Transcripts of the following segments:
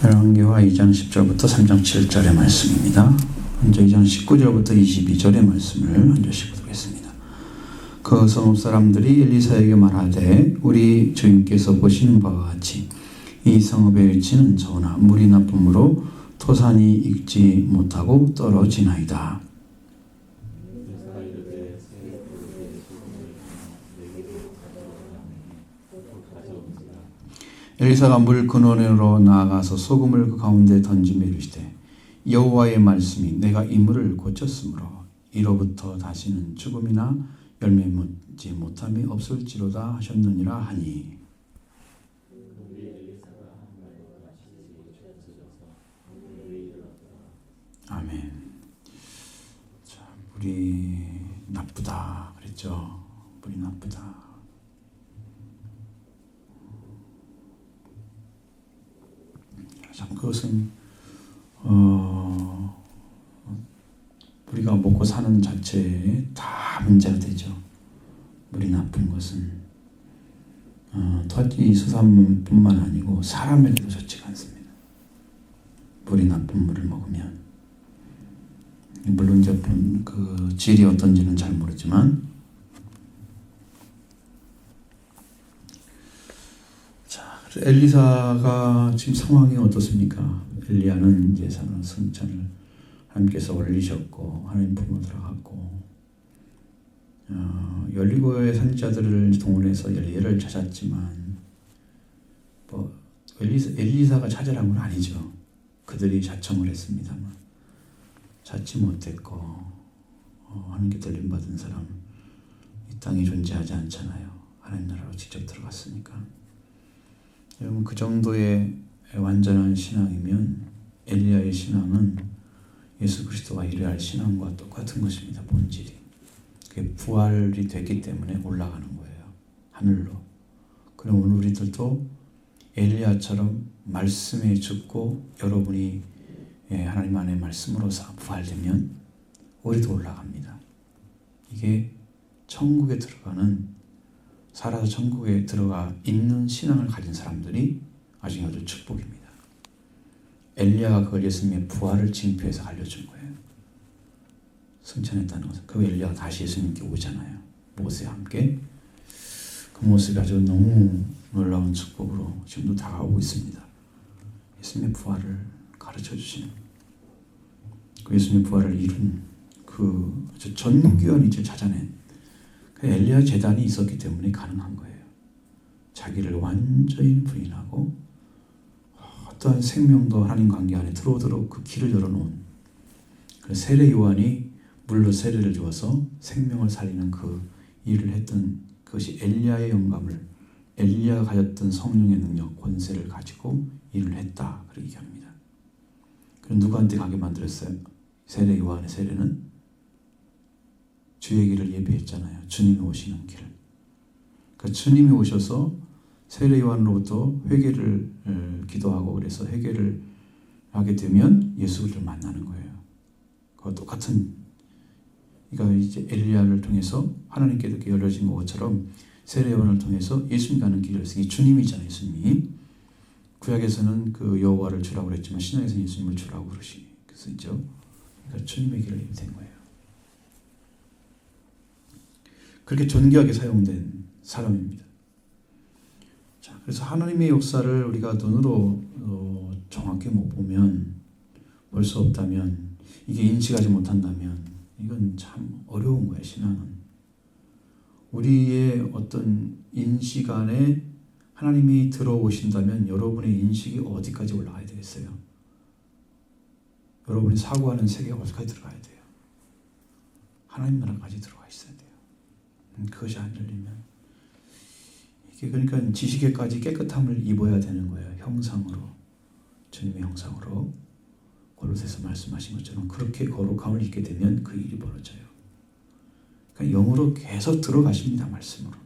열왕기하 2장 10절부터 3장 7절의 말씀입니다. 먼저 2장 19절부터 22절의 말씀을 한 절씩 보겠습니다. 그 성읍 사람들이 엘리사에게 말하되 우리 주인께서 보시는 바와 같이 이 성읍의 위치는 저나 물이 나쁨으로 토산이 익지 못하고 떨어지나이다. 엘리사가 물 근원으로 나아가서 소금을 그 가운데 던지며 이르시되 여호와의 말씀이 내가 이 물을 고쳤으므로 이로부터 다시는 죽음이나 열매 맺지 못함이 없을지로다 하셨느니라 하니. 아멘. 자, 물이 나쁘다 그랬죠. 물이 나쁘다. 참 그것은 우리가 먹고 사는 자체에 다 문제가 되죠. 물이 나쁜 것은 토지 수산물뿐만 아니고 사람에게도 좋지가 않습니다. 물이 나쁜 물을 먹으면 물론 이제 그 질이 어떤지는 잘 모르지만 엘리사가 지금 상황이 어떻습니까? 엘리야는 이제 성찬을 하나님께서 올리셨고 하나님 품으로 들어갔고 열리고의 선지자들을 동원해서 엘리야를 찾았지만 뭐 엘리사가 찾으라는 건 아니죠. 그들이 자청을 했습니다만 찾지 못했고 하나님께 들림받은 사람 이 땅에 존재하지 않잖아요. 하나님 나라로 직접 들어갔으니까. 여러분 그 정도의 완전한 신앙이면 엘리야의 신앙은 예수 그리스도가 이래야 할 신앙과 똑같은 것입니다. 본질이. 그게 부활이 됐기 때문에 올라가는 거예요. 하늘로. 그럼 오늘 우리들도 엘리야처럼 말씀에 죽고 여러분이 하나님 안의 말씀으로서 부활되면 우리도 올라갑니다. 이게 천국에 들어가는 살아서 천국에 들어가 있는 신앙을 가진 사람들이 아주 아주 축복입니다. 엘리야가 그걸 예수님의 부활을 징표해서 알려준 거예요. 승천했다는 것은 그 엘리야가 다시 예수님께 오잖아요. 모세와 함께. 그 모습이 아주 너무 놀라운 축복으로 지금도 다가오고 있습니다. 예수님의 부활을 가르쳐 주시는 그 예수님의 부활을 이룬 그 아주 전귀한 이제 찾아낸 그 엘리야 제단이 있었기 때문에 가능한 거예요. 자기를 완전히 부인하고 어떠한 생명도 하나님 관계 안에 들어오도록 그 길을 열어놓은 그 세례 요한이 물로 세례를 주어서 생명을 살리는 그 일을 했던 그것이 엘리야의 영감을 엘리야가 가졌던 성령의 능력, 권세를 가지고 일을 했다. 그렇게 얘기합니다. 그럼 누구한테 가게 만들었어요? 세례 요한의 세례는 주의 길을 예비했잖아요. 주님이 오시는 길. 그러니까 주님이 오셔서 세례 요한으로부터 회개를 기도하고 그래서 회개를 하게 되면 예수를 만나는 거예요. 그와 똑같은 그러니까 이제 엘리야를 통해서 하나님께 이렇게 열려진 것처럼 세례 요한을 통해서 예수님 가는 길을 쓰기 주님이잖아요. 예수님이 구약에서는 그 여호와를 주라고 그랬지만 신약에서는 예수님을 주라고 그러시죠. 그러니까 주님의 길을 된 거예요. 그렇게 존귀하게 사용된 사람입니다. 자, 그래서 하나님의 역사를 우리가 눈으로 정확히 못 보면 볼 수 없다면 이게 인식하지 못한다면 이건 참 어려운 거예요. 신앙은. 우리의 어떤 인식 안에 하나님이 들어오신다면 여러분의 인식이 어디까지 올라가야 되겠어요? 여러분이 사고하는 세계가 어디까지 들어가야 돼요? 하나님 나라까지 들어가 있어야 돼요. 그것이 안 열리면 이게 그러니까 지식에까지 깨끗함을 입어야 되는 거예요. 형상으로 주님의 형상으로 골로새서 말씀하신 것처럼 그렇게 거룩함을 입게 되면 그 일이 벌어져요. 그러니까 영으로 계속 들어가십니다. 말씀으로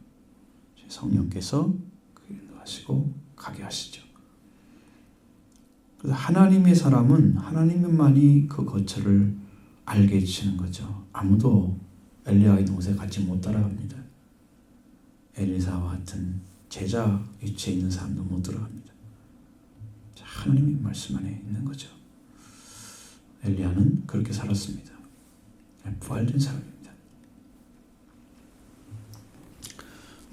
성령께서 그 일을 하시고 가게 하시죠. 그래서 하나님의 사람은 하나님만이 그 거처를 알게 해주시는 거죠. 아무도 엘리야의 동생에 같이 못 따라갑니다. 엘리사와 같은 제자 위치에 있는 사람도 못 들어갑니다. 하나님의 말씀 안에 있는 거죠. 엘리야는 그렇게 살았습니다. 부활된 사람입니다.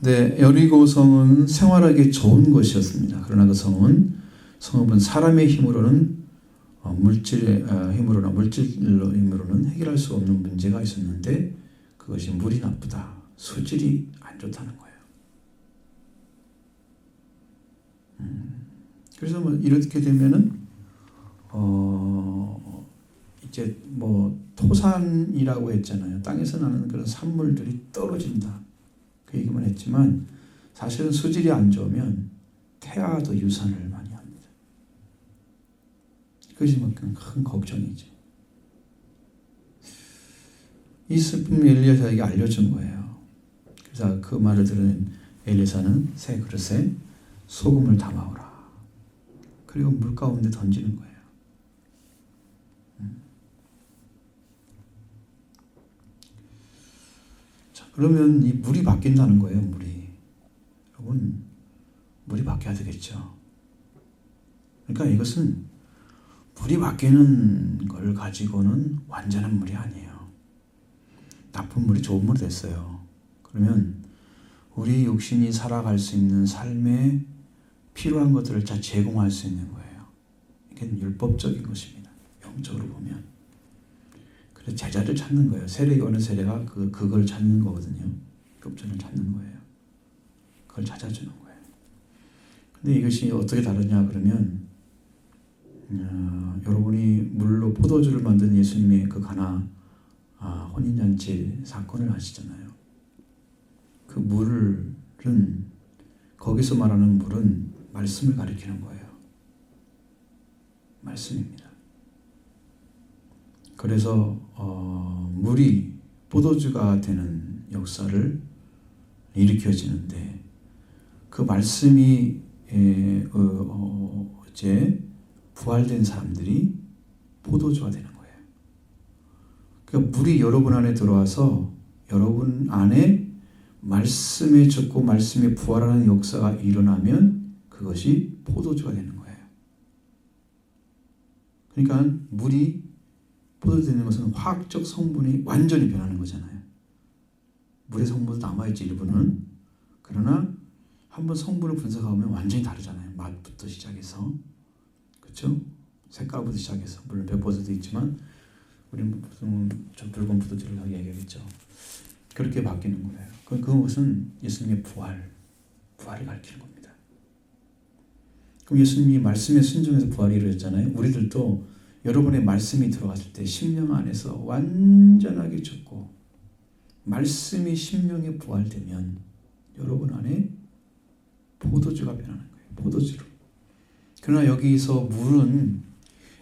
네, 여리고성은 생활하기 좋은 곳이었습니다. 그러나 그 성읍은 사람의 힘으로는 물질의 힘으로는 해결할 수 없는 문제가 있었는데 그것이 물이 나쁘다, 수질이 안 좋다는 거예요. 그래서 뭐 이렇게 되면은 이제 뭐 토산이라고 했잖아요. 땅에서 나는 그런 산물들이 떨어진다. 그 얘기만 했지만 사실은 수질이 안 좋으면 태아가 더 유산을 많이 합니다. 그것이 뭐 큰 걱정이죠. 이 슬픔을 엘리야에게 알려준 거예요. 그래서 그 말을 들은 엘리사는 새 그릇에 소금을 담아오라. 그리고 물 가운데 던지는 거예요. 자, 그러면 이 물이 바뀐다는 거예요. 여러분, 물이 바뀌어야 되겠죠. 그러니까 이것은 물이 바뀌는 걸 가지고는 완전한 물이 아니에요. 나쁜 물이 좋은 물이 됐어요. 그러면 우리 육신이 살아갈 수 있는 삶에 필요한 것들을 다 제공할 수 있는 거예요. 이게 율법적인 것입니다. 영적으로 보면. 그래서 제자를 찾는 거예요. 세력이 어느 세력가 그걸 찾는 거거든요. 율법전을 찾는 거예요. 그걸 찾아주는 거예요. 근데 이것이 어떻게 다르냐 그러면 여러분이 물로 포도주를 만든 예수님의 그 가나 혼인잔치 사건을 아시잖아요. 그 물은 거기서 말하는 물은 말씀을 가리키는 거예요. 말씀입니다. 그래서 물이 포도주가 되는 역사를 일으켜지는데 그 말씀이 이제 부활된 사람들이 포도주가 되는 거예요. 그러니까 물이 여러분 안에 들어와서 여러분 안에 말씀에 죽고 말씀에 부활하는 역사가 일어나면 그것이 포도주가 되는 거예요. 그러니까 물이 포도주 되는 것은 화학적 성분이 완전히 변하는 거잖아요. 물의 성분도 남아있지 일부는. 그러나 한번 성분을 분석하면 완전히 다르잖아요. 맛부터 시작해서. 그렇죠? 색깔부터 시작해서. 물론 100%도 있지만 우리는 좀 붉은 포도주를 얘기하겠죠. 그렇게 바뀌는 거예요. 그것은 예수님의 부활을 가리키는 겁니다. 그럼 예수님이 말씀에 순종해서 부활이 이루어졌잖아요. 우리들도 여러분의 말씀이 들어갔을 때 심령 안에서 완전하게 죽고 말씀이 심령에 부활되면 여러분 안에 포도주가 변하는 거예요. 포도주로. 그러나 여기서 물은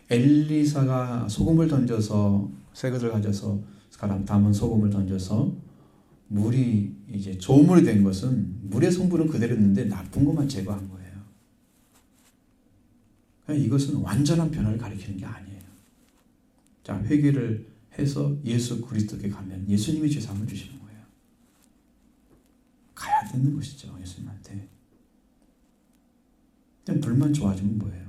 엘리사가 소금을 던져서 새 것을 가져서 담은 소금을 던져서 물이 이제 좋은 물이 된 것은 물의 성분은 그대로 있는데 나쁜 것만 제거한 거예요. 그러니까 이것은 완전한 변화를 가리키는 게 아니에요. 자, 회개를 해서 예수 그리스도께 가면 예수님이 죄사함을 주시는 거예요. 가야 되는 것이죠. 예수님한테. 그냥 불만 좋아지면 뭐예요?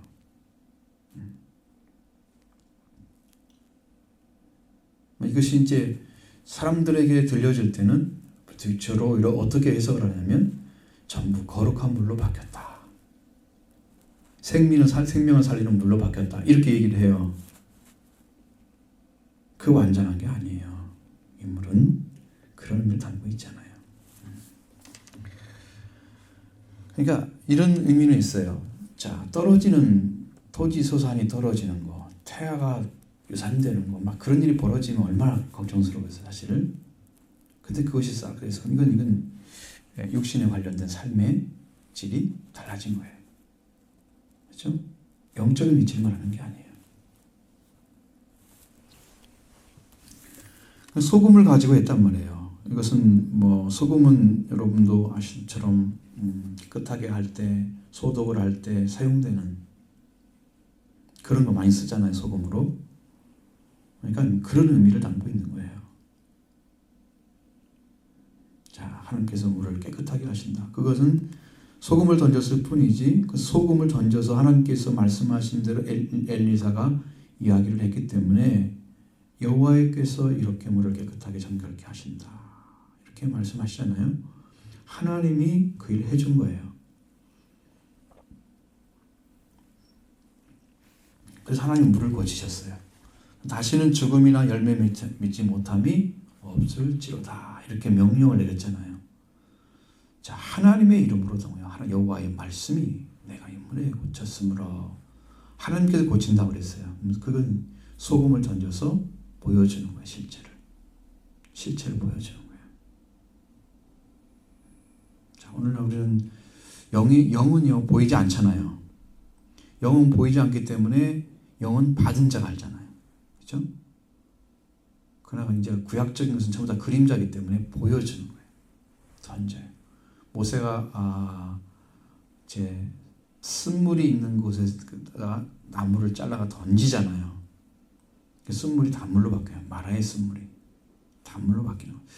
이것이 이제 사람들에게 들려질 때는 주로 어떻게 해석을 하냐면 전부 거룩한 물로 바뀌었다. 생명을 살리는 물로 바뀌었다. 이렇게 얘기를 해요. 그 완전한 게 아니에요. 이 물은 그런 의미를 담고 있잖아요. 그러니까 이런 의미는 있어요. 자, 떨어지는 토지소산이 떨어지는 거, 태아가 유산되는 거, 막 그런 일이 벌어지면 얼마나 걱정스러워요, 사실은. 근데 그것이 그래서 이건 육신에 관련된 삶의 질이 달라진 거예요. 그렇죠? 영적인 위치를 말하는 게 아니에요. 소금을 가지고 했단 말이에요. 이것은 뭐 소금은 여러분도 아시는 것처럼 깨끗하게 할 때, 소독을 할 때 사용되는 그런 거 많이 쓰잖아요, 소금으로. 그러니까 그런 의미를 담고 있는 거예요. 자, 하나님께서 물을 깨끗하게 하신다. 그것은 소금을 던졌을 뿐이지 그 소금을 던져서 하나님께서 말씀하신 대로 엘리사가 이야기를 했기 때문에 여호와께서 이렇게 물을 깨끗하게 정결케 하신다. 이렇게 말씀하시잖아요. 하나님이 그 일을 해준 거예요. 그래서 하나님 물을 고치셨어요. 다시는 죽음이나 열매 맺지 못함이 없을지로다. 이렇게 명령을 내렸잖아요. 자, 하나님의 이름으로 동요. 여호와의 말씀이 내가 이 물에 고쳤으므로 하나님께서 고친다고 그랬어요. 그건 소금을 던져서 보여주는 거예요. 실체를 보여주는 거예요. 자, 오늘날 우리는 영은요 보이지 않잖아요. 영은 보이지 않기 때문에 영은 받은 자가 알잖아요. 그렇죠? 그러나 이제 구약적인 것은 전부 다 그림자이기 때문에 보여주는 거예요. 던져요. 모세가 이제 쓴물이 있는 곳에다가 나무를 잘라가 던지잖아요. 쓴물이 단물로 바뀌어요. 마라의 쓴물이 단물로 바뀌는 거예요.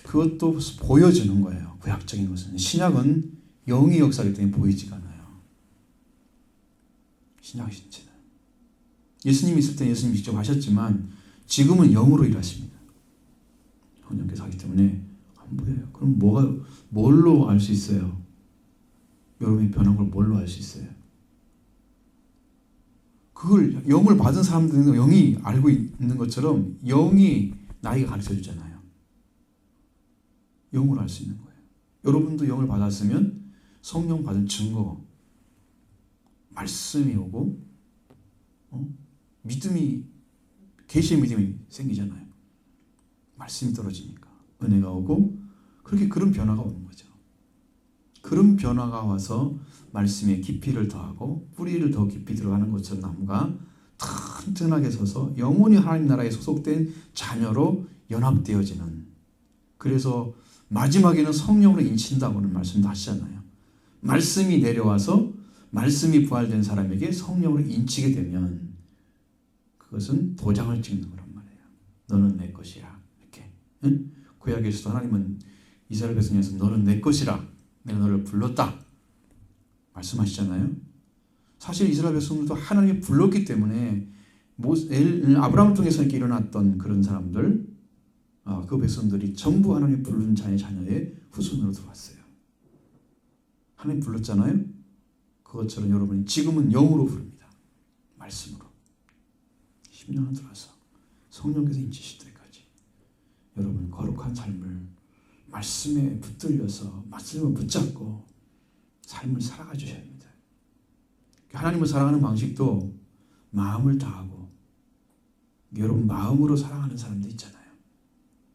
그것도 보여주는 거예요. 구약적인 것은. 신약은 영이 역사하기 때문에 보이지가 않아요. 신약 신체는. 예수님이 있을 때 예수님이 직접 하셨지만 지금은 영으로 일하십니다. 성령께서 하기 때문에 안 보여요. 그럼 뭘로 알 수 있어요? 여러분이 변한 걸 뭘로 알 수 있어요? 그걸 영을 받은 사람들은 영이 알고 있는 것처럼 영이 나에게 가르쳐 주잖아요. 영을 알 수 있는 거예요. 여러분도 영을 받았으면 성령 받은 증거, 말씀이 오고 믿음이, 계시의 믿음이 생기잖아요. 말씀이 떨어지니까 은혜가 오고 그런 변화가 오는 거죠. 그런 변화가 와서 말씀에 깊이를 더하고 뿌리를 더 깊이 들어가는 것처럼 나무가 튼튼하게 서서 영원히 하나님 나라에 소속된 자녀로 연합되어지는, 그래서 마지막에는 성령으로 인친다고는 말씀도 하시잖아요. 말씀이 내려와서 말씀이 부활된 사람에게 성령으로 인치게 되면 그것은 도장을 찍는 거란 말이에요. 너는 내 것이라. 이렇게. 응? 구약에서도 하나님은 이스라엘 백성에서 너는 내 것이라. 내가 너를 불렀다. 말씀하시잖아요. 사실 이스라엘 백성들도 하나님이 불렀기 때문에 아브라함을 통해서 이렇게 일어났던 그런 사람들, 그 백성들이 전부 하나님 부른 자녀의 후손으로 들어왔어요. 하나님 불렀잖아요. 그것처럼 여러분이 지금은 영으로 부릅니다. 말씀으로. 10년을 들어서 성령께서 인치실 때까지 여러분 거룩한 삶을 말씀에 붙들려서 말씀을 붙잡고 삶을 살아가 주셔야 합니다. 하나님을 사랑하는 방식도 마음을 다하고, 여러분 마음으로 사랑하는 사람도 있잖아요.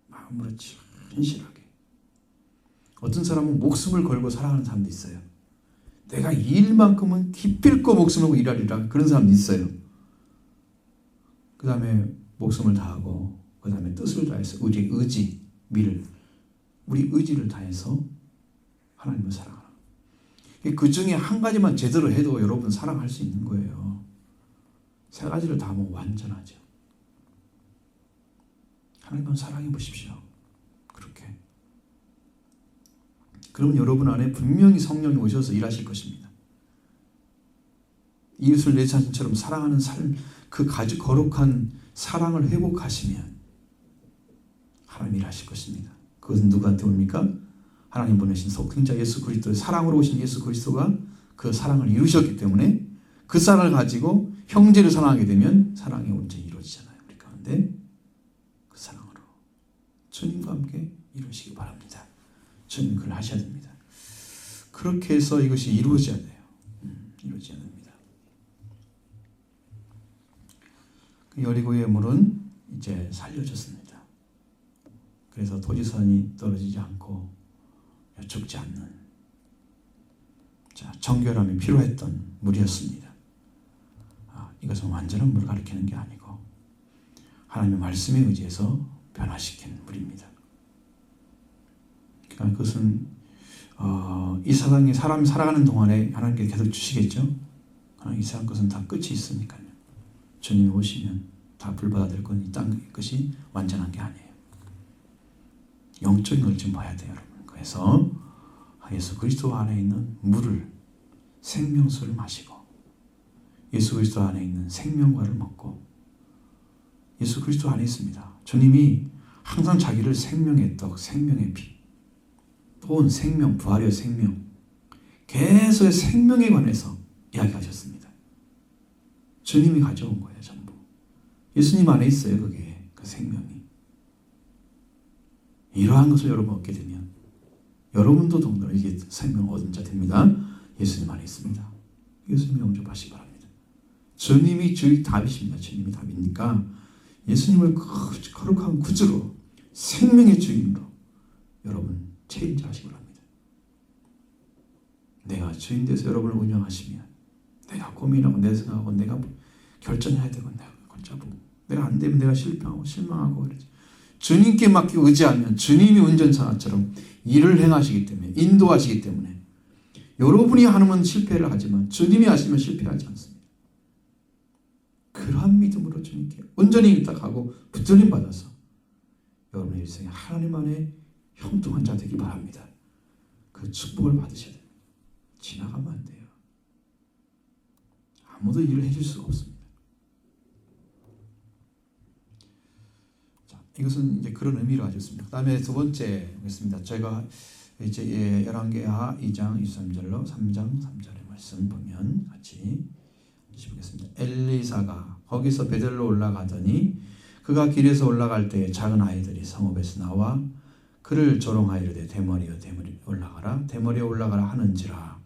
마음으로 진실하게. 어떤 사람은 목숨을 걸고 사랑하는 사람도 있어요. 내가 이 일만큼은 기필코 목숨을 걸고 일하리라. 그런 사람도 있어요. 그 다음에 목숨을 다하고, 그 다음에 뜻을 다해서 우리의 우리 의지를 다해서 하나님을 사랑하라. 그 중에 한 가지만 제대로 해도 여러분 사랑할 수 있는 거예요. 세 가지를 다 하면 완전하죠. 하나님을 사랑해 보십시오. 그렇게. 그러면 여러분 안에 분명히 성령이 오셔서 일하실 것입니다. 이웃을 내 자신처럼 사랑하는 삶, 그 거룩한 사랑을 회복하시면 하나님이 일하실 것입니다. 그것은 누구한테 옵니까? 하나님 보내신 속행자 예수 그리스도의 사랑으로 오신 예수 그리스도가 그 사랑을 이루셨기 때문에 그 사랑을 가지고 형제를 사랑하게 되면 사랑이 온전히 이루어지잖아요. 우리 가운데 그 사랑으로 주님과 함께 이루시기 바랍니다. 주님 그걸 하셔야 됩니다. 그렇게 해서 이것이 이루어져야 돼요. 이루어져야 됩니다. 그 여리고의 물은 이제 살려졌습니다. 그래서 토지선이 떨어지지 않고 죽지 않는, 정결함이 필요했던 물이었습니다. 이것은 완전한 물을 가리키는 게 아니고 하나님의 말씀에 의지해서 변화시키는 물입니다. 그러니까 그것은 이 세상에 사람이 살아가는 동안에 하나님께서 계속 주시겠죠. 그러나 이 세상 것은 다 끝이 있으니까요. 주님이 오시면 다 불받아 될 건 이 땅 것이 완전한 게 아니에요. 영적인 걸 좀 봐야 돼요, 여러분. 그래서 예수 그리스도 안에 있는 물을 생명수를 마시고 예수 그리스도 안에 있는 생명과를 먹고 예수 그리스도 안에 있습니다. 주님이 항상 자기를 생명의 떡, 생명의 피, 또 생명, 부활의 생명, 계속 생명에 관해서 이야기하셨습니다. 주님이 가져온 거예요, 전부. 예수님 안에 있어요, 그게. 그 생명이. 이러한 것을 여러분 얻게 되면 여러분도 동일하게 이게 생명 얻은 자 됩니다. 예수님 안에 있습니다. 예수님이 영접하시기 바랍니다. 주님이 주의 답이십니다. 주님이 답이니까 예수님을 거룩한 구주로 생명의 주인으로 여러분 체인지하시기 바랍니다. 내가 주인 돼서 여러분을 운영하시면 내가 고민하고 내 생각하고 내가 결정해야 되고 내가 골자보고 내가 안 되면 내가 실패하고 실망하고 그러지. 주님께 맡기고 의지하면 주님이 운전사처럼 일을 행하시기 때문에 인도하시기 때문에 여러분이 하면 실패를 하지만 주님이 하시면 실패하지 않습니다. 그러한 믿음으로 주님께 온전히 딱 하고 붙들림 받아서 여러분의 일생에 하나님 안에 형통한 자 되기 바랍니다. 그 축복을 받으셔야 됩니다. 지나가면 안 돼요. 아무도 일을 해줄 수가 없습니다. 자, 이것은 이제 그런 의미를 가졌습니다. 그 다음에 두 번째 보겠습니다. 제가 이제 열왕기하 2장 23절로 3장 3절의 말씀 보면 같이 보겠습니다. 엘리사가 거기서 베델로 올라가더니 그가 길에서 올라갈 때에 작은 아이들이 성읍에서 나와 그를 조롱하이르되 대머리여 대머리 올라가라 대머리에 올라가라 하는지라.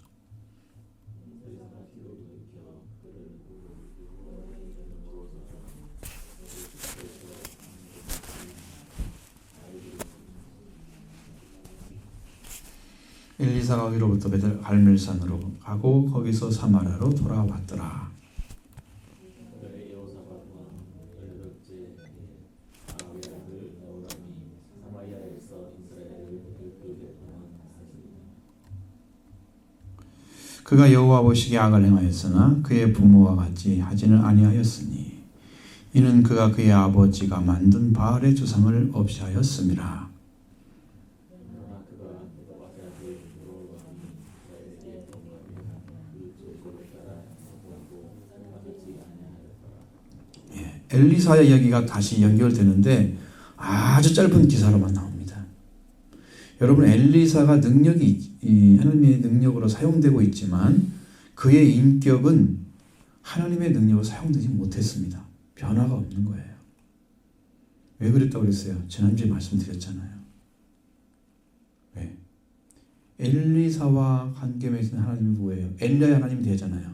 엘리사가 거기로부터 베델 갈멜산으로 가고 거기서 사마리아로 돌아왔더라. 그가 여호와 보시기에 악을 행하였으나 그의 부모와 같이 하지는 아니하였으니 이는 그가 그의 아버지가 만든 바알의 주상을 없이 하였음이라. 엘리사의 이야기가 다시 연결되는데 아주 짧은 기사로만 나옵니다. 여러분, 엘리사가 능력이 하나님의 능력으로 사용되고 있지만 그의 인격은 하나님의 능력으로 사용되지 못했습니다. 변화가 없는 거예요. 왜 그랬다고 그랬어요? 지난주에 말씀드렸잖아요. 왜? 엘리사와 관계 맺은 하나님이 뭐예요? 엘리야의 하나님이 되잖아요.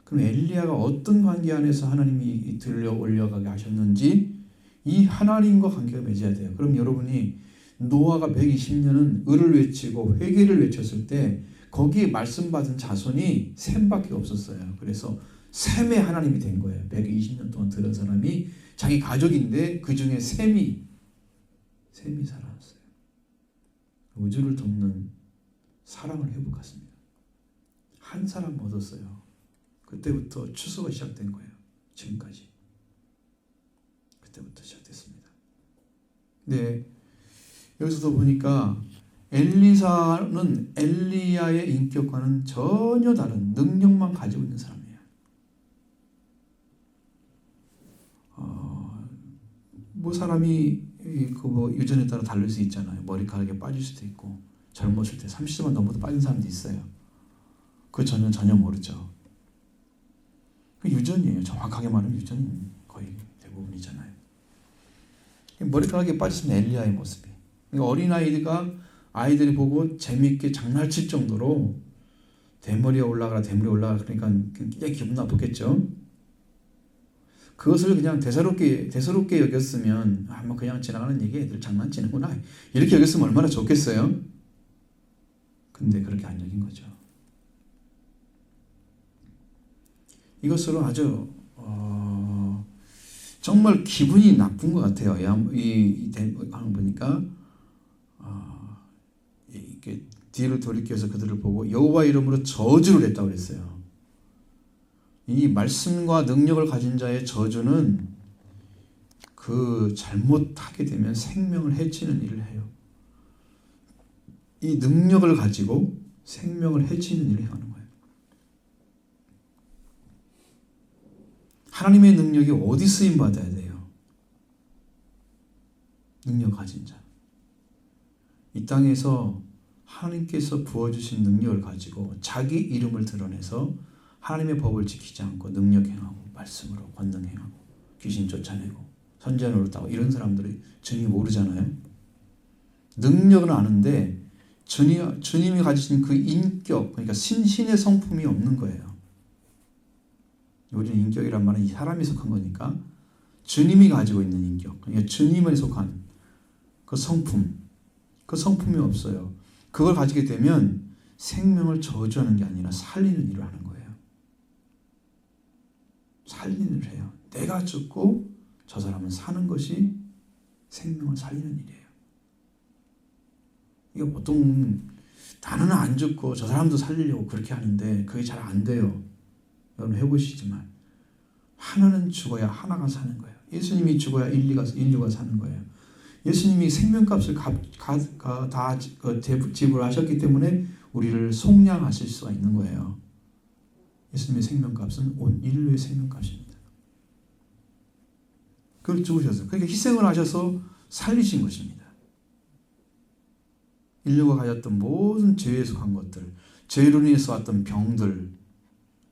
그럼 엘리야가 어떤 관계 안에서 하나님이 들려 올려가게 하셨는지 이 하나님과 관계가 맺어야 돼요. 그럼 여러분이 노아가 120년은 을을 외치고 회개를 외쳤을 때 거기에 말씀받은 자손이 셈밖에 없었어요. 그래서 셈의 하나님이 된 거예요. 120년 동안 들은 사람이 자기 가족인데 그 중에 셈이 살아났어요. 우주를 돕는 사랑을 회복했습니다. 한 사람 얻었어요. 그때부터 추수가 시작된 거예요. 지금까지. 그때부터 시작됐습니다. 네. 여기서도 보니까 엘리사는 엘리야의 인격과는 전혀 다른 능력만 가지고 있는 사람이에요. 뭐 사람이 그 유전에 따라 다를 수 있잖아요. 머리카락이 빠질 수도 있고 젊었을 때 30세만 넘어도 빠진 사람도 있어요. 그 전혀 모르죠. 그 유전이에요. 정확하게 말하면 유전이 거의 대부분이잖아요. 머리카락이 빠졌으면 엘리야의 모습이. 그러니까 아이들이 보고 재미있게 장난칠 정도로 대머리에 올라가라 그러니까 굉장히 기분 나쁘겠죠. 그것을 그냥 대수롭게 여겼으면 뭐 그냥 지나가는 얘기 애들 장난치는구나 이렇게 여겼으면 얼마나 좋겠어요. 근데 그렇게 안 여긴 거죠. 이것으로 아주 정말 기분이 나쁜 것 같아요. 이 대목을 보니까 이렇게 뒤를 돌이켜서 그들을 보고 여호와 이름으로 저주를 했다고 그랬어요. 이 말씀과 능력을 가진 자의 저주는 그 잘못하게 되면 생명을 해치는 일을 해요. 이 능력을 가지고 생명을 해치는 일을 행하는 거예요. 하나님의 능력이 어디 쓰임 받아야 돼요? 능력 가진 자. 이 땅에서 하나님께서 부어주신 능력을 가지고 자기 이름을 드러내서 하나님의 법을 지키지 않고 능력 행하고 말씀으로 권능 행하고 귀신 쫓아내고 선지자 노릇하고 이런 사람들이 주님이 모르잖아요. 능력은 아는데 주님이 가지신 그 인격, 그러니까 신의 성품이 없는 거예요. 요즘 인격이란 말은 이 사람이 속한 거니까 주님이 가지고 있는 인격, 그러니까 주님에 속한 그 성품이 없어요. 그걸 가지게 되면 생명을 저주하는 게 아니라 살리는 일을 하는 거예요. 살리는 일을 해요. 내가 죽고 저 사람은 사는 것이 생명을 살리는 일이에요. 이게 보통 나는 안 죽고 저 사람도 살리려고 그렇게 하는데 그게 잘 안 돼요. 여러분 해보시지만 하나는 죽어야 하나가 사는 거예요. 예수님이 죽어야 인류가 사는 거예요. 예수님이 생명값을 다 지불하셨기 때문에 우리를 속량하실 수가 있는 거예요. 예수님의 생명값은 온 인류의 생명값입니다. 그걸 죽으셨어요. 그러니까 희생을 하셔서 살리신 것입니다. 인류가 가졌던 모든 죄에 속한 것들, 죄로 인해서 왔던 병들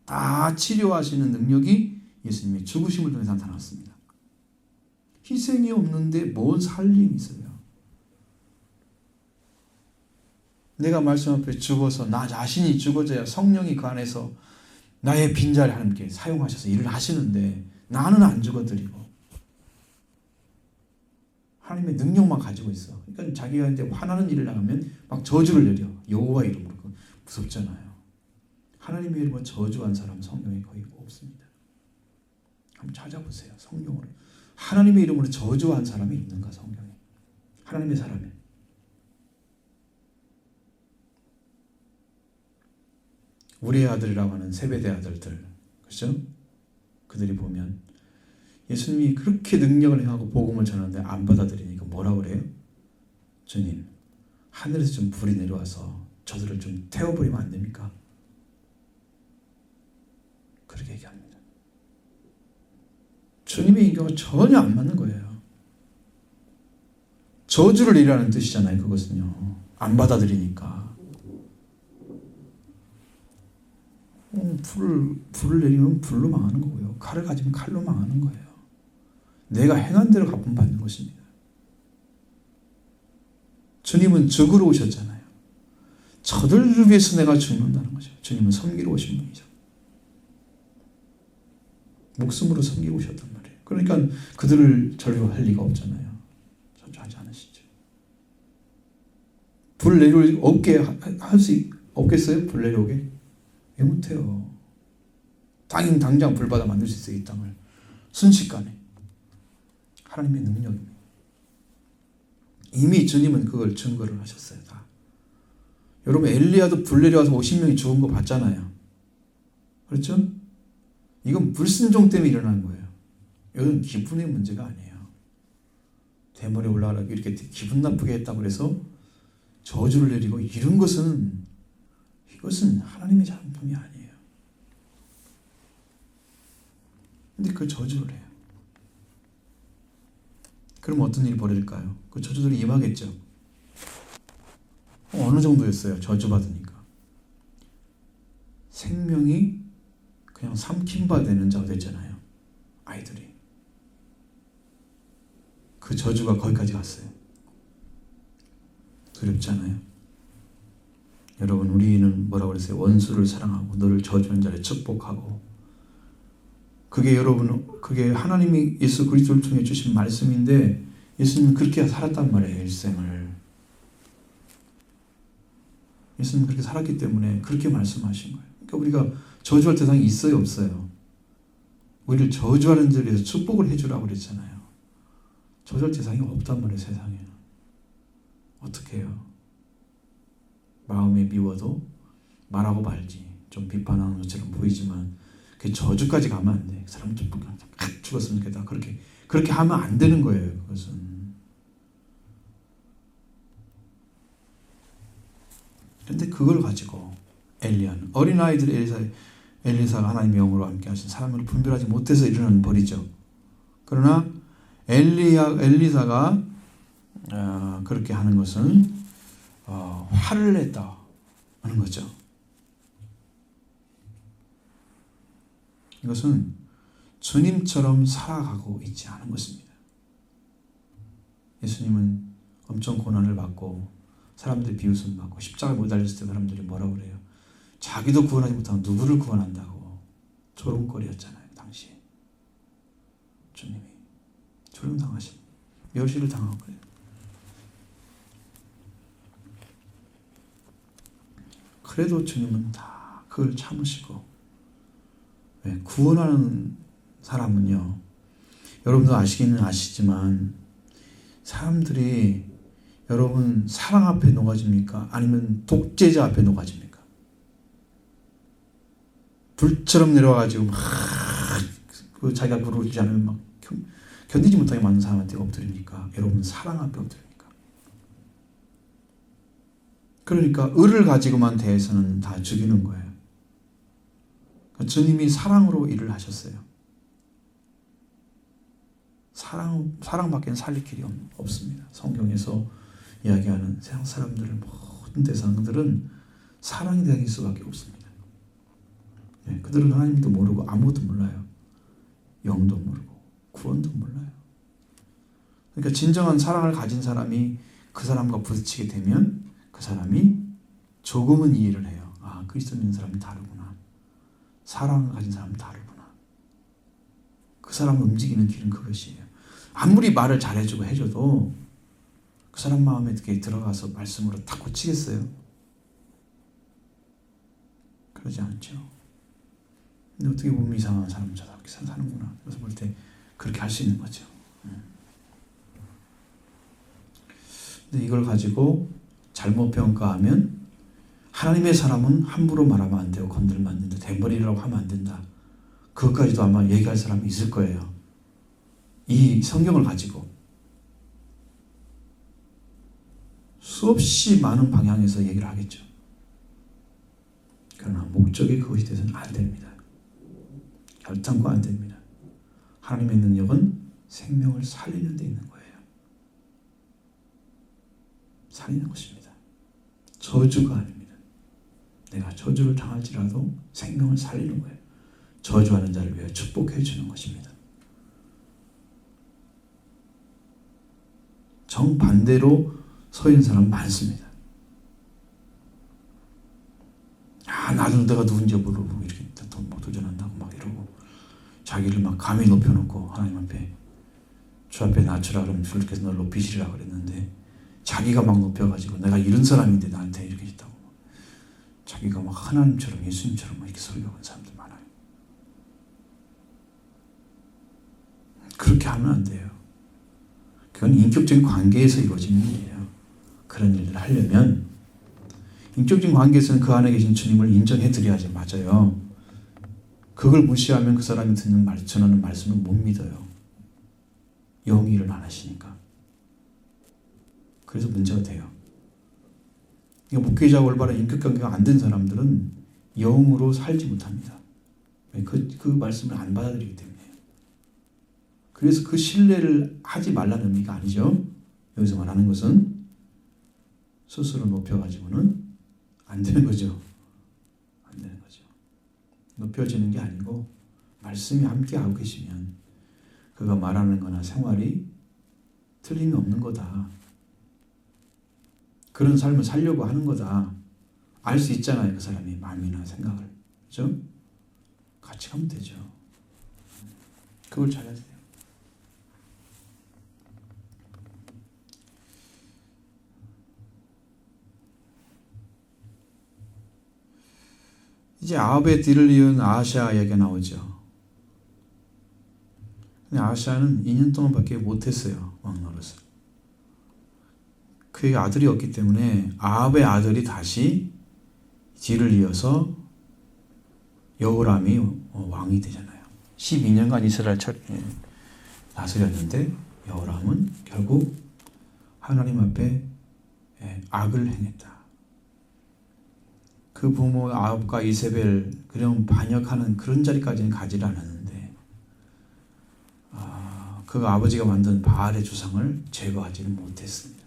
다 치료하시는 능력이 예수님의 죽으심을 통해서 나타났습니다. 희생이 없는데 뭔 살림이 있어요. 내가 말씀 앞에 죽어서 나 자신이 죽어져야 성령이 그 안에서 나의 빈자리를 하나님께 사용하셔서 일을 하시는데 나는 안 죽어드리고 하나님의 능력만 가지고 있어. 그러니까 자기가 이제 화나는 일을 나가면 막 저주를 내려. 여호와 이름으로. 무섭잖아요. 하나님의 이름으로 저주한 사람 성경에 거의 없습니다. 한번 찾아보세요. 성경으로. 하나님의 이름으로 저주한 사람이 있는가 성경에. 하나님의 사람에. 우리의 아들이라고 하는 세베대 아들들. 그렇죠? 그들이 보면 예수님이 그렇게 능력을 행하고 복음을 전하는데 안 받아들이니까 뭐라 그래요? 주님, 하늘에서 좀 불이 내려와서 저들을 좀 태워버리면 안 됩니까? 그렇게 얘기합니다. 주님의 인격은 전혀 안 맞는 거예요. 저주를 내리라는 뜻이잖아요. 그것은요. 안 받아들이니까. 불을 내리면 불로 망하는 거고요. 칼을 가지면 칼로 망하는 거예요. 내가 행한 대로 갚음 받는 것입니다. 주님은 죽으러 오셨잖아요. 저들을 위해서 내가 죽는다는 거죠. 주님은 섬기러 오신 분이죠. 목숨으로 섬기고 오셨단 말이에요. 그러니까 그들을 저주할 리가 없잖아요. 저주하지 않으시죠. 불 내려오게 할 수 없겠어요? 불 내려오게? 왜 못해요? 당장 불바다 만들 수 있어요. 이 땅을. 순식간에. 하나님의 능력입니다. 이미 주님은 그걸 증거를 하셨어요. 다. 여러분 엘리야도 불 내려와서 50명이 죽은 거 봤잖아요. 그렇죠? 이건 불순종 때문에 일어난 거예요. 이건 기분의 문제가 아니에요. 대머리에 올라가라고 이렇게 기분 나쁘게 했다고 해서 저주를 내리고 이런 것은 이것은 하나님의 작품이 아니에요. 근데 그 저주를 해요. 그럼 어떤 일이 벌어질까요? 그 저주들이 임하겠죠. 어느 정도였어요? 저주받으니까. 생명이 그냥 삼킴바 되는 자가 됐잖아요. 아이들이. 그 저주가 거기까지 갔어요. 두렵잖아요. 여러분 우리는 뭐라고 그랬어요? 원수를 사랑하고 너를 저주하는 자를 축복하고 그게 하나님이 예수 그리스도를 통해 주신 말씀인데 예수님은 그렇게 살았단 말이에요. 일생을. 예수님은 그렇게 살았기 때문에 그렇게 말씀하신 거예요. 그러니까 우리가 저주할 대상이 있어요? 없어요? 우리를 저주하는 자에 대해서 축복을 해주라고 그랬잖아요. 저주할 대상이 없단 말이에요. 세상에는. 어떻게 해요? 마음에 미워도 말하고 말지. 좀 비판하는 것처럼 보이지만 그 저주까지 가면 안 돼. 그 사람 좀 죽었으면 좋겠다. 그렇게 하면 안 되는 거예요. 그것은. 그런데 그걸 가지고 엘리야는 어린아이들 엘리사가 하나님의 영으로 함께 하신 사람을 분별하지 못해서 일어나는 벌이죠. 그러나 엘리사가 그렇게 하는 것은 화를 냈다 하는 거죠. 이것은 주님처럼 살아가고 있지 않은 것입니다. 예수님은 엄청 고난을 받고 사람들이 비웃음 받고 십자가에 못 달렸을 때 사람들이 뭐라고 그래요? 자기도 구원하지 못하고 누구를 구원한다고 조롱거리였잖아요. 당시에 주님이 조롱당하신 멸시를 당하고 그래요. 그래도 주님은 다 그걸 참으시고, 왜? 구원하는 사람은요, 여러분도 아시기는 아시지만 사람들이 여러분 사랑 앞에 녹아집니까? 아니면 독재자 앞에 녹아집니까? 불처럼 내려와가지고 막 자기가 부르지 않으면 막 견디지 못하게 만든 사람한테 엎드립니까? 여러분 사랑 앞에 엎드립니까? 그러니까 을을 가지고만 대해서는 다 죽이는 거예요. 그러니까 주님이 사랑으로 일을 하셨어요. 사랑밖에는 살릴 길이 없습니다. 성경에서 이야기하는 세상 사람들의 모든 대상들은 사랑이 되길 수밖에 없습니다. 네, 그들은 하나님도 모르고 아무것도 몰라요. 영도 모르고 구원도 몰라요. 그러니까 진정한 사랑을 가진 사람이 그 사람과 부딪히게 되면 그 사람이 조금은 이해를 해요. 아, 그리스도 믿는 사람이 다르구나. 사랑을 가진 사람은 다르구나. 그 사람을 움직이는 길은 그것이에요. 아무리 말을 잘해주고 해줘도 그 사람 마음에 이렇게 들어가서 말씀으로 탁 고치겠어요? 그러지 않죠. 근데 어떻게 보면 이상한 사람은 저렇게 사는구나. 그래서 볼 때 그렇게 할 수 있는 거죠. 근데 이걸 가지고 잘못 평가하면 하나님의 사람은 함부로 말하면 안 되고 건들면 안 된다. 대머리라고 하면 안 된다. 그것까지도 아마 얘기할 사람이 있을 거예요. 이 성경을 가지고 수없이 많은 방향에서 얘기를 하겠죠. 그러나 목적이 그것이 돼서는 안 됩니다. 결단코 안 됩니다. 하나님의 능력은 생명을 살리는 데 있는 거예요. 살리는 것입니다. 저주가 아닙니다. 내가 저주를 당할지라도 생명을 살리는 거예요. 저주하는 자를 위해 축복해 주는 것입니다. 정반대로 서 있는 사람 많습니다. 나도 내가 누군지 모르고 이렇게 도전한다고 막 이러고 자기를 막 감히 높여놓고 하나님 앞에 주 앞에 낮추라 그러면 주께서 널 높이시리라 그랬는데 자기가 막 높여가지고 내가 이런 사람인데 나한테 이렇게 했다고 자기가 막 하나님처럼 예수님처럼 막 이렇게 설교하는 사람들 많아요. 그렇게 하면 안 돼요. 그건 인격적인 관계에서 이루어지는 일이에요. 그런 일을 하려면 인격적인 관계에서는 그 안에 계신 주님을 인정해 드려야지 맞아요. 그걸 무시하면 그 사람이 전하는 말씀을 못 믿어요. 영이 일을 안 하시니까. 그래서 문제가 돼요. 그러니까 목회자와 올바른 인격관계가 안 된 사람들은 영으로 살지 못합니다. 그 말씀을 안 받아들이기 때문에. 그래서 그 신뢰를 하지 말라는 의미가 아니죠. 여기서 말하는 것은 스스로 높여가지고는 안 되는 거죠. 안 되는 거죠. 높여지는 게 아니고 말씀이 함께 하고 계시면 그가 말하는 거나 생활이 틀림이 없는 거다. 그런 삶을 살려고 하는 거다. 알 수 있잖아요. 그 사람이 마음이나 생각을. 그죠? 같이 가면 되죠. 그걸 잘해야 돼요. 이제 아합의 뒤를 이은 아하시아 이야기가 나오죠. 근데 아하시아는 2년 동안밖에 못했어요. 왕 노릇을. 그에게 아들이 없기 때문에 아합의 아들이 다시 뒤를 이어서 여호람이 왕이 되잖아요. 12년간 이스라엘 다스렸는데 여호람은 결국 하나님 앞에 악을 행했다. 그 부모 아합과 이세벨 그냥 반역하는 그런 자리까지는 가지를 않았는데 그 아버지가 만든 바알의 주상을 제거하지는 못했습니다.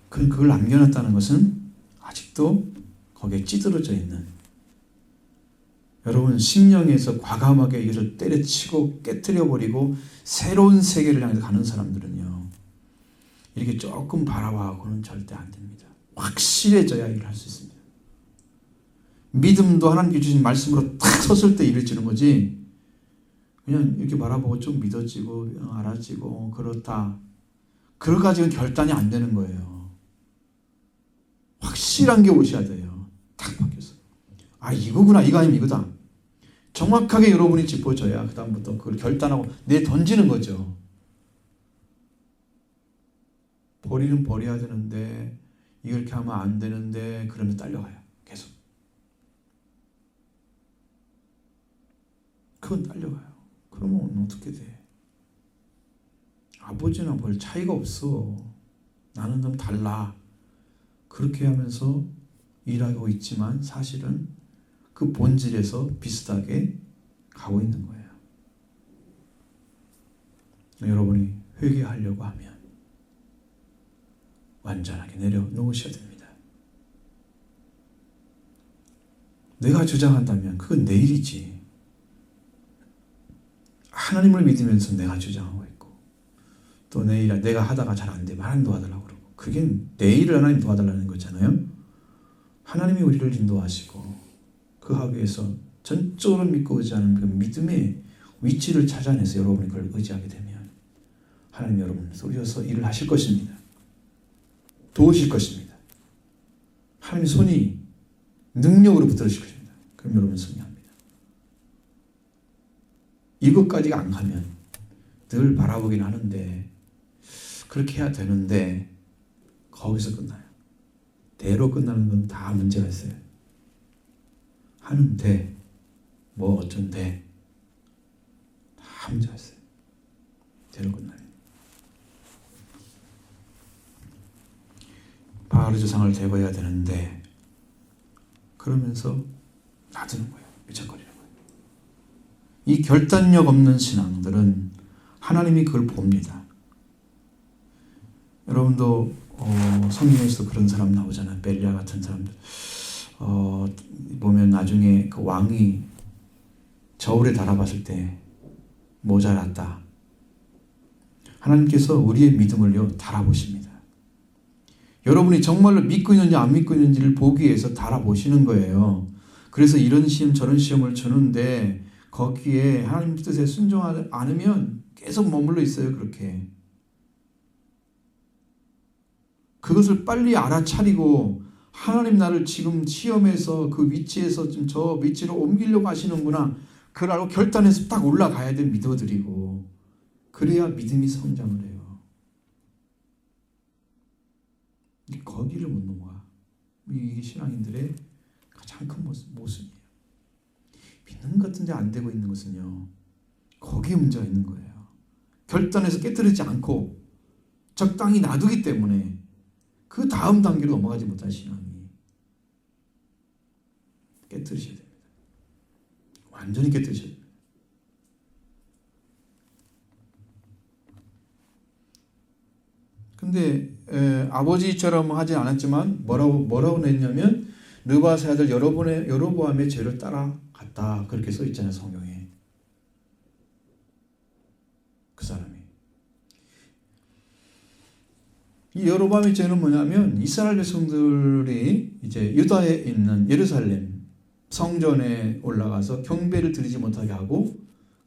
그걸 남겨놨다는 것은 아직도 거기에 찌들어져 있는, 여러분 심령에서 과감하게 이것을 때려치고 깨트려버리고 새로운 세계를 향해서 가는 사람들은요, 이렇게 조금 바라봐하고는 절대 안 됩니다. 확실해져야 일을 할 수 있습니다. 믿음도 하나님께 주신 말씀으로 탁 섰을 때 이루어지는 거지, 그냥 이렇게 바라보고 좀 믿어지고 알아지고 그렇다, 그걸 가지고는 결단이 안 되는 거예요. 확실한 게 오셔야 돼요. 탁 바뀌어서 이거구나, 이거 아니면 이거다, 정확하게 여러분이 짚어줘야 그 다음부터 그걸 결단하고 내던지는 거죠. 버리는 버려야 되는데 이렇게 하면 안 되는데 그러면 딸려가요. 계속 그건 딸려가요. 그러면 어떻게 돼? 아버지나 별 차이가 없어, 나는 좀 달라, 그렇게 하면서 일하고 있지만 사실은 그 본질에서 비슷하게 가고 있는 거예요. 여러분이 회개하려고 하면 완전하게 내려놓으셔야 됩니다. 내가 주장한다면 그건 내 일이지. 하나님을 믿으면서 내가 주장하고 있고, 또 내가 하다가 잘 안 되면 하나님 도와달라고 그러고, 그게 내 일을 하나님 도와달라는 거잖아요. 하나님이 우리를 인도하시고 그 하기위해서 전적으로 믿고 의지하는 그 믿음의 위치를 찾아내서 여러분이 그걸 의지하게 되면 하나님 여러분을 속여서 일을 하실 것입니다. 도우실 것입니다. 하나님의 손이 능력으로 붙들으실 것입니다. 그럼 여러분 승리합니다. 이것까지가 안 가면 늘 바라보긴 하는데, 그렇게 해야 되는데 거기서 끝나요. 대로 끝나는 건 다 문제가 있어요. 하는데 뭐 어쩐데 다 문제가 있어요. 대로 끝나요. 바알의 주상을 제거해야 되는데 그러면서 놔두는 거예요. 미적거리는 거예요. 이 결단력 없는 신앙들은 하나님이 그걸 봅니다. 여러분도 성경에서도 그런 사람 나오잖아요. 벨리아 같은 사람들. 보면 나중에 그 왕이 저울에 달아봤을 때 모자랐다. 하나님께서 우리의 믿음을요 달아보십니다. 여러분이 정말로 믿고 있는지 안 믿고 있는지를 보기 위해서 달아보시는 거예요. 그래서 이런 시험 저런 시험을 주는데 거기에 하나님 뜻에 순종하지 않으면 계속 머물러 있어요. 그렇게. 그것을 빨리 알아차리고 하나님 나를 지금 시험에서 그 위치에서 지금 저 위치로 옮기려고 하시는구나, 그걸 알고 결단해서 딱 올라가야 돼. 믿어드리고 그래야 믿음이 성장을 해요. 거기를 못 넘어가. 이게 신앙인들의 가장 큰 모습이에요. 믿는 것 같은데 안 되고 있는 것은요, 거기에 문제가 있는 거예요. 결단해서 깨뜨리지 않고 적당히 놔두기 때문에 그 다음 단계로 넘어가지 못한 신앙이 깨뜨리셔야 됩니다. 완전히 깨뜨리셔야 됩니다. 근데 아버지처럼 하진 않았지만 뭐라고 냈냐면 느바세 아들 여로보암의 죄를 따라갔다, 그렇게 써 있잖아요. 성경에. 그 사람이. 이 여로보암의 죄는 뭐냐면 이스라엘 백성들이 이제 유다에 있는 예루살렘 성전에 올라가서 경배를 드리지 못하게 하고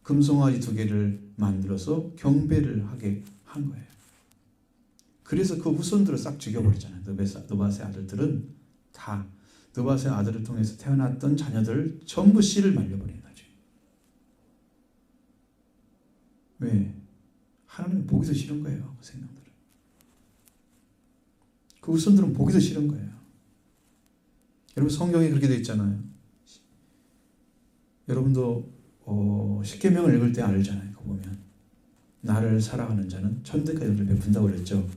금송아지 2개를 만들어서 경배를 하게 한 거예요. 그래서 그 후손들을 싹 죽여버리잖아요. 느바세 아들들은 다 느바세 아들을 통해서 태어났던 자녀들 전부 씨를 말려버린 거죠. 왜? 하나님은 보기도 싫은 거예요. 그 생명들은. 그 후손들은 보기도 싫은 거예요. 여러분 성경에 그렇게 되어 있잖아요. 여러분도 십계명을 읽을 때 알잖아요. 그거 보면 나를 사랑하는 자는 천대까지 베푼다고 그랬죠.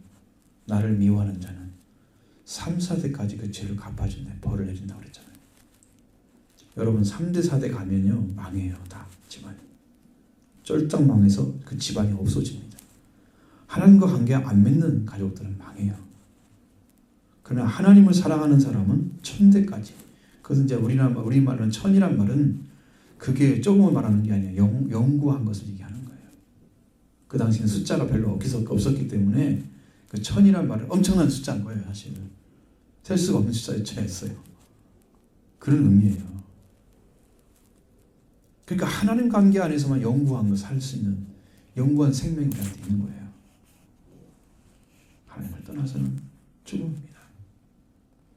나를 미워하는 자는 3, 4대까지 그 죄를 갚아준다. 벌을 내린다고 그랬잖아요. 여러분 3대, 4대 가면요 망해요. 다 집안이. 쫄딱 망해서 그 집안이 없어집니다. 하나님과 관계 안 맺는 가족들은 망해요. 그러나 하나님을 사랑하는 사람은 1000대까지. 그것은 이제 우리말로는 천이란 말은 그게 조금을 말하는 게 아니에요. 영구한 것을 얘기하는 거예요. 그 당시에는 숫자가 별로 없었기 때문에 그 1000이란 말은 엄청난 숫자인 거예요. 사실은. 셀 수가 없는 숫자였어요. 그런 의미예요. 그러니까 하나님 관계 안에서만 영구한 거 살 수 있는 영구한 생명이 우리한테 있는 거예요. 하나님을 떠나서는 죽음입니다.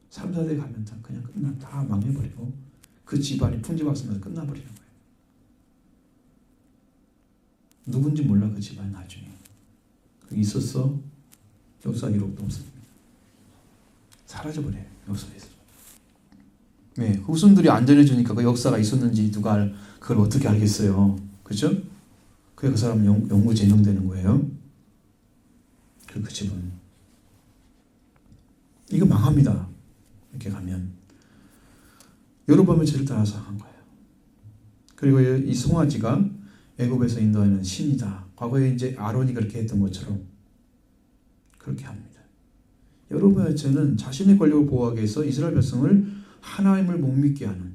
3, 4대 가면 그냥 다 망해버리고 그 집안이 풍지박산에서 끝나버리는 거예요. 누군지 몰라 그 집안 나중에. 있었어? 역사 기록도 없습니다. 사라져버려요. 역사에서. 네, 후손들이 안전해주니까 그 역사가 있었는지 누가 그걸 어떻게 알겠어요. 그죠? 그래 그 사람은 영구 제명되는 거예요. 그 집은. 이거 망합니다. 이렇게 가면. 여로보암의 죄를 따라서 한 거예요. 그리고 이 송아지가 애굽에서 인도하는 신이다. 과거에 이제 아론이 그렇게 했던 것처럼 그렇게 합니다. 여로보암의 죄는 자신의 권력을 보호하기 위해서 이스라엘 백성을 하나님을 못 믿게 하는,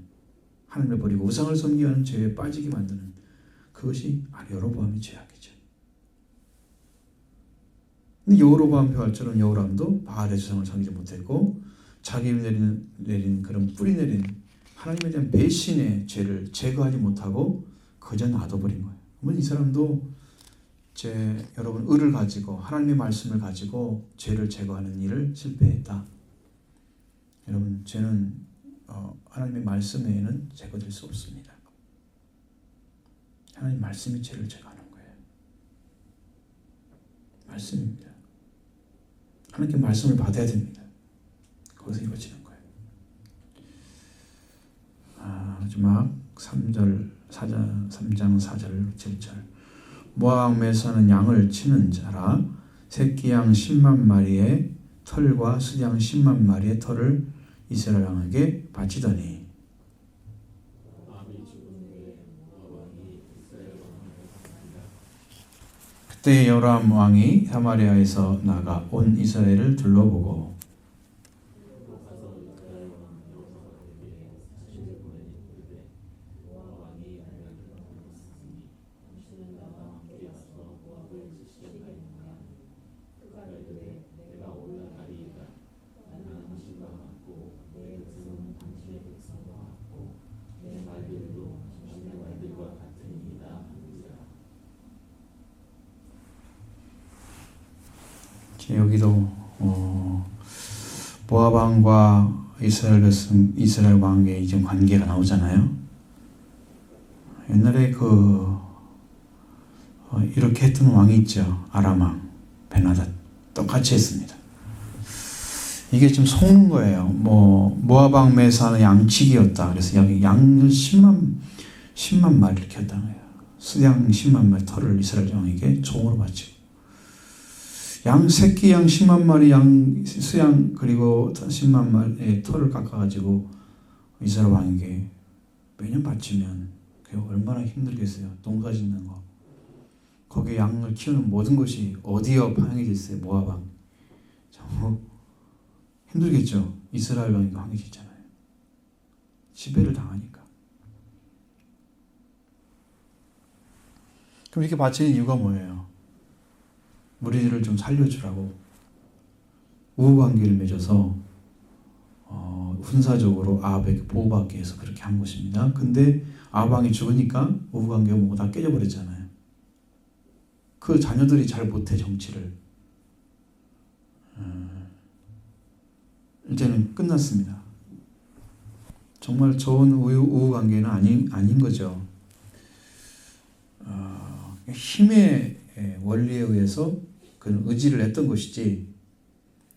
하나님을 버리고 우상을 섬기게 하는 죄에 빠지게 만드는 그것이 여로보암의 죄악이죠. 근데 여로보암 표할처럼 여로보암도 바알의 주상을 섬기지 못했고 자기를 내린 그런 뿌리 내린 하나님에 대한 배신의 죄를 제거하지 못하고 그저 놔둬버린 거예요. 그러면 이 사람도 여러분 의를 가지고 하나님의 말씀을 가지고 죄를 제거하는 일을 실패했다. 여러분 죄는 하나님의 말씀 외에는 제거될 수 없습니다. 하나님 말씀이 죄를 제거하는 거예요. 말씀입니다. 하나님께 말씀을 받아야 됩니다. 거기서 이루어지는 거예요. 마지막 3장 4절 7절 모압 왕에서는 양을 치는 자라 새끼 양 10만 마리의 털과 수양 10만 마리의 털을 이스라엘 왕에게 바치더니 그때 여로암 왕이 사마리아에서 나가 온 이스라엘을 둘러보고 여기도 모압 왕과 이스라엘 왕의 이제 관계가 나오잖아요. 옛날에 이렇게 했던 왕이 있죠. 아람 왕 베나닷 똑같이 했습니다. 이게 좀 속는 거예요. 모압 왕 메사는 양치기였다. 그래서 여기 양을 10만 마리 이렇게 했다는 거예요. 수양 10만 마리 털을 이스라엘 왕에게 종으로 바치고 새끼 양 10만 마리 수양 그리고 10만 마리의 털을 깎아가지고 이스라엘 왕에게 매년 바치면 그게 얼마나 힘들겠어요. 농사 짓는 거. 거기에 양을 키우는 모든 것이 어디에 방해져 있어요. 모압 왕. 힘들겠죠. 이스라엘 왕이 황해지잖아요. 지배를 당하니까. 그럼 이렇게 바치는 이유가 뭐예요? 무리들을 좀 살려주라고 우호관계를 맺어서 군사적으로 아합에게 보호받기 위해서 그렇게 한 것입니다. 근데 아합 왕이 죽으니까 우호관계가 뭐고 다 깨져버렸잖아요. 그 자녀들이 잘 못해 정치를. 이제는 끝났습니다. 정말 좋은 우호관계는 아닌 거죠. 힘의 원리에 의해서 그런 의지를 했던 것이지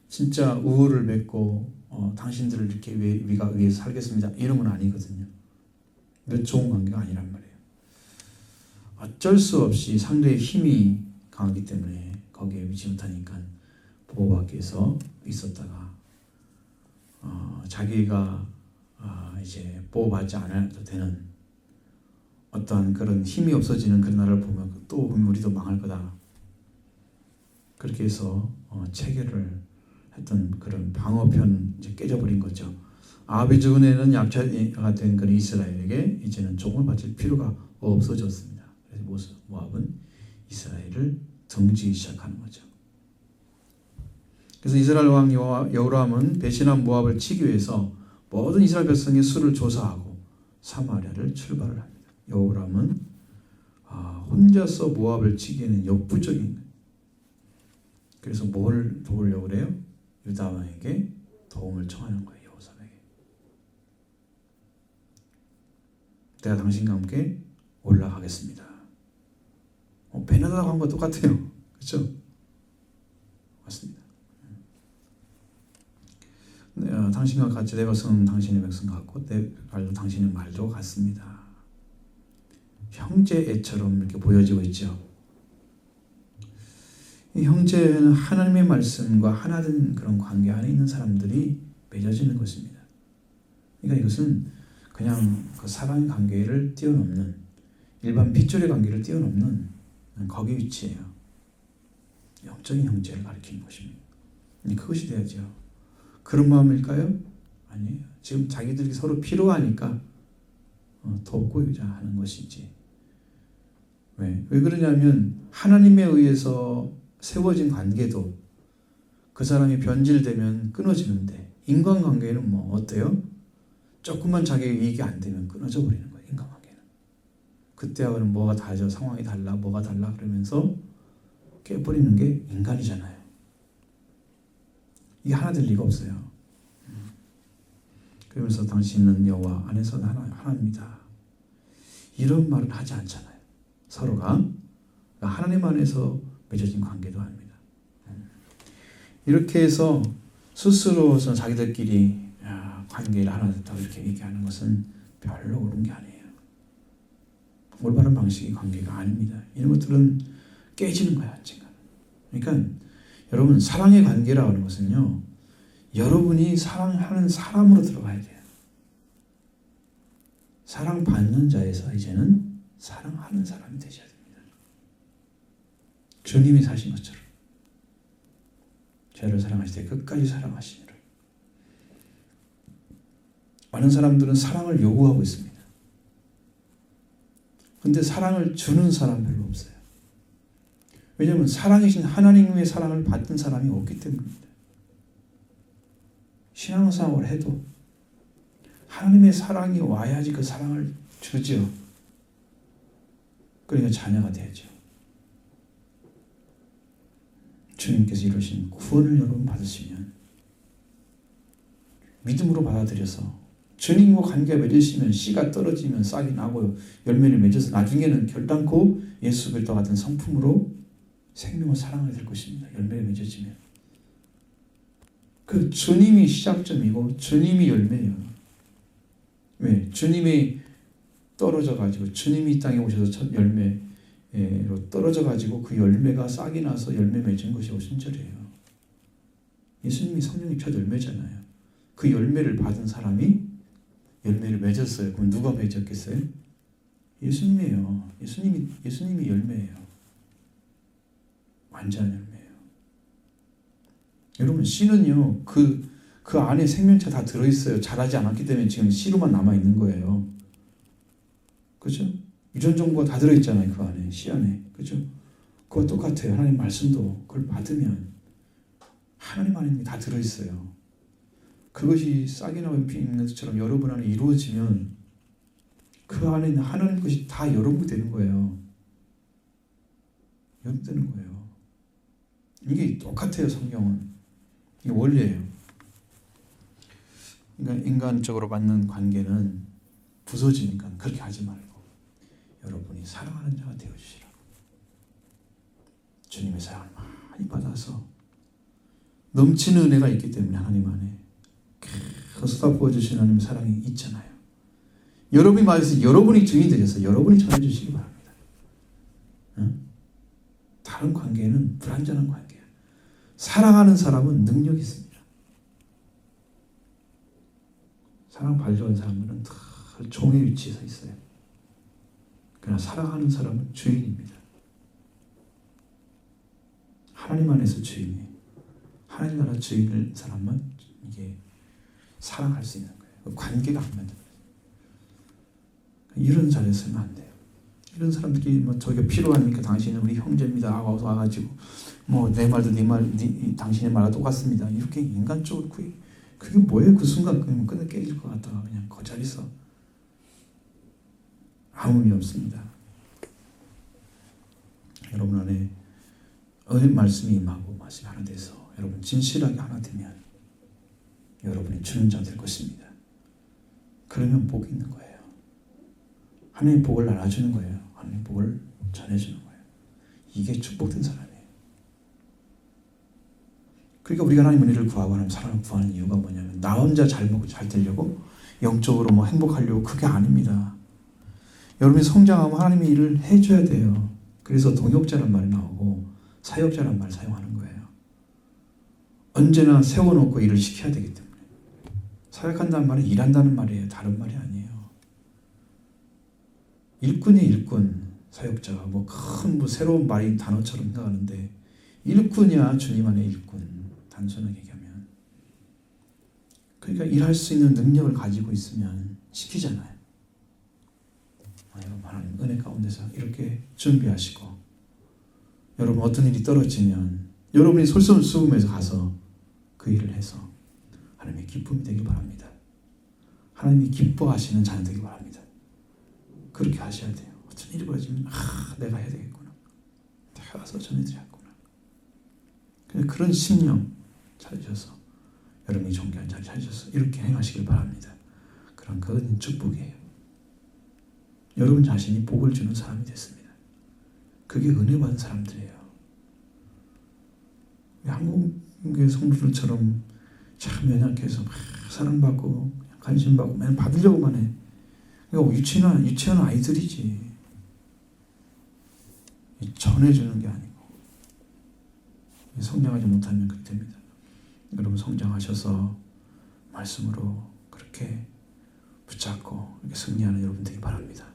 진짜 우호를 맺고 당신들을 이렇게 위해서 살겠습니다. 이런 건 아니거든요. 좋은 관계가 아니란 말이에요. 어쩔 수 없이 상대의 힘이 강하기 때문에 거기에 미치 못하니까 보호받기 위해서 있었다가 자기가 이제 보호받지 않아도 되는 어떠한 그런 힘이 없어지는 그런 날을 보면 또 우리도 망할 거다. 그렇게 해서 체결을 했던 그런 방어편 이제 깨져버린 거죠. 아합이 죽은 애는 약자가 된 그런 이스라엘에게 이제는 종을 바칠 필요가 없어졌습니다. 그래서 모압은 이스라엘을 등지기 시작하는 거죠. 그래서 이스라엘 왕 여호람은 배신한 모압을 치기 위해서 모든 이스라엘 백성의 수를 조사하고 사마리아를 출발을 합니다. 여호람은 혼자서 모압을 치기에는 역부족인 거예요. 그래서 뭘 도우려고 그래요? 유다 왕에게 도움을 청하는 거예요. 여호람에게. 내가 당신과 함께 올라가겠습니다. 베나다라고 한 거 똑같아요. 그렇죠? 맞습니다. 당신과 같이 내 백성은 당신의 백성 같고 내 말도 당신의 말도 같습니다. 형제애처럼 이렇게 보여지고 있죠. 이 형제는 하나님의 말씀과 하나된 그런 관계 안에 있는 사람들이 맺어지는 것입니다. 그러니까 이것은 그냥 그 사랑의 관계를 뛰어넘는 일반 핏줄의 관계를 뛰어넘는 거기 위치예요. 영적인 형제를 가리키는 것입니다. 그것이 돼야죠. 그런 마음일까요? 아니에요. 지금 자기들이 서로 필요하니까 돕고자 하는 것이지. 왜 그러냐면 하나님에 의해서 세워진 관계도 그 사람이 변질되면 끊어지는데 인간관계는 뭐 어때요? 조금만 자기 이익이 안 되면 끊어져 버리는 거예요. 인간관계는. 그때하고는 뭐가 다르죠. 상황이 달라 뭐가 달라 그러면서 깨버리는 게 인간이잖아요. 이게 하나 될 리가 없어요. 그러면서 당신은 여호와 안에서는 하나입니다. 이런 말은 하지 않잖아요. 서로가 하나님 안에서 맺어진 관계도 아닙니다. 이렇게 해서 스스로서 자기들끼리 관계를 하나 됐다고 이렇게 얘기하는 것은 별로 옳은 게 아니에요. 올바른 방식의 관계가 아닙니다. 이런 것들은 깨지는 거야 언젠가. 그러니까 여러분 사랑의 관계라고 하는 것은요. 여러분이 사랑하는 사람으로 들어가야 돼요. 사랑받는 자에서 이제는 사랑하는 사람이 되셔야 됩니다. 주님이 사신 것처럼 죄를 사랑하실 때 끝까지 사랑하시니라. 많은 사람들은 사랑을 요구하고 있습니다. 그런데 사랑을 주는 사람 별로 없어요. 왜냐하면 사랑이신 하나님의 사랑을 받은 사람이 없기 때문입니다. 신앙생활을 해도 하나님의 사랑이 와야지 그 사랑을 주죠. 그러니까 자녀가 되죠. 주님께서 이루신 구원을 여러분 받으시면 믿음으로 받아들여서 주님과 관계가 맺으시면 씨가 떨어지면 싹이 나고 열매를 맺어서 나중에는 결단코 예수 그리스도 같은 성품으로 생명을 사랑하게 될 것입니다. 열매를 맺어지면. 그 주님이 시작점이고 주님이 열매예요. 왜? 주님이 떨어져가지고 주님이 이 땅에 오셔서 첫 열매로 떨어져가지고 그 열매가 싹이 나서 열매 맺은 것이 오순절이에요. 예수님이 성령의 첫 열매잖아요. 그 열매를 받은 사람이 열매를 맺었어요. 그럼 누가 맺었겠어요? 예수님이에요. 예수님이 열매예요. 완전한 열매예요. 여러분 씨는요 그 안에 생명체 다 들어있어요. 자라지 않았기 때문에 지금 씨로만 남아있는 거예요. 그죠? 유전 정보가 다 들어있잖아요. 그 안에 씨 안에. 그죠? 그거 똑같아요. 하나님 말씀도 그걸 받으면 하나님 안에 다 들어있어요. 그것이 싹이 나고 피는 것처럼 여러분 안에 이루어지면 그 안에 있는 하나님 것이 다 여러분이 되는 거예요. 여러분 되는 거예요. 이게 똑같아요. 성경은. 이게 원리예요. 그러니까 인간적으로 받는 관계는 부서지니까 그렇게 하지 말고 여러분이 사랑하는 자가 되어주시라고. 주님의 사랑을 많이 받아서 넘치는 은혜가 있기 때문에 하나님 안에 쏟아 부어주신 하나님의 사랑이 있잖아요. 여러분이 맞아서 여러분이 주인이 되셔서 여러분이 전해주시기 바랍니다. 응? 다른 관계는 불완전한 관계예요. 사랑하는 사람은 능력이 있습니다. 사랑받으려는 사람들은 다 종의 위치에 서 있어요. 그러나 사랑하는 사람은 주인입니다. 하나님 안에서 주인이에요. 하나님 나라 주인을 사람만 이게 사랑할 수 있는 거예요. 관계가 안 맞는 거예요. 이런 자리에 서면 안 돼요. 이런 사람들이 뭐 저희가 필요하니까 당신은 우리 형제입니다 하고 와가지고 뭐 내 말도 네 말, 당신의 말과 똑같습니다. 이렇게 인간적으로 그게 뭐예요? 그 순간 그냥 끝내 깨질 것 같다가 그냥 그 자리에서 아무 의미 없습니다. 여러분 안에 말씀이 임하고 말씀이 하나 돼서 여러분 진실하게 하나 되면 여러분이 주는 자 될 것입니다. 그러면 복이 있는 거예요. 하나님의 복을 나눠주는 거예요. 하나님의 복을 전해주는 거예요. 이게 축복된 사람이에요. 그러니까 우리가 하나님 은혜를 구하고 하나님 사랑을 구하는 이유가 뭐냐면 나 혼자 잘 먹고 잘 되려고 영적으로 뭐 행복하려고 그게 아닙니다. 여러분이 성장하면 하나님의 일을 해줘야 돼요. 그래서 동역자란 말이 나오고 사역자란 말을 사용하는 거예요. 언제나 세워놓고 일을 시켜야 되기 때문에. 사역한다는 말은 일한다는 말이에요. 다른 말이 아니에요. 일꾼이 일꾼, 사역자가 뭐 큰 새로운 말인 단어처럼 생각하는데 일꾼이야 주님 안에 일꾼. 단순하게 얘기하면. 그러니까 일할 수 있는 능력을 가지고 있으면 시키잖아요. 여러분 하나님 은혜 가운데서 이렇게 준비하시고 여러분 어떤 일이 떨어지면 여러분이 솔선수범해서 가서 그 일을 해서 하나님의 기쁨이 되길 바랍니다. 하나님이 기뻐하시는 자녀 되길 바랍니다. 그렇게 하셔야 돼요. 어떤 일이 벌어지면 내가 해야 되겠구나. 내가 가서 전해드려야겠구나. 그런 심령 찾으셔서 여러분이 존귀한 자리 찾으셔서 이렇게 행하시길 바랍니다. 그런 큰 축복이에요. 여러분 자신이 복을 주는 사람이 됐습니다. 그게 은혜 받은 사람들이에요. 한국의 성도들처럼 참 연약해서 막 사랑받고 관심받고 맨날 받으려고만 해. 그러니까 유치한 아이들이지. 전해주는 게 아니고 성장하지 못하면 그렇게 됩니다. 여러분 성장하셔서 말씀으로 그렇게 붙잡고 이렇게 승리하는 여러분 되기 바랍니다.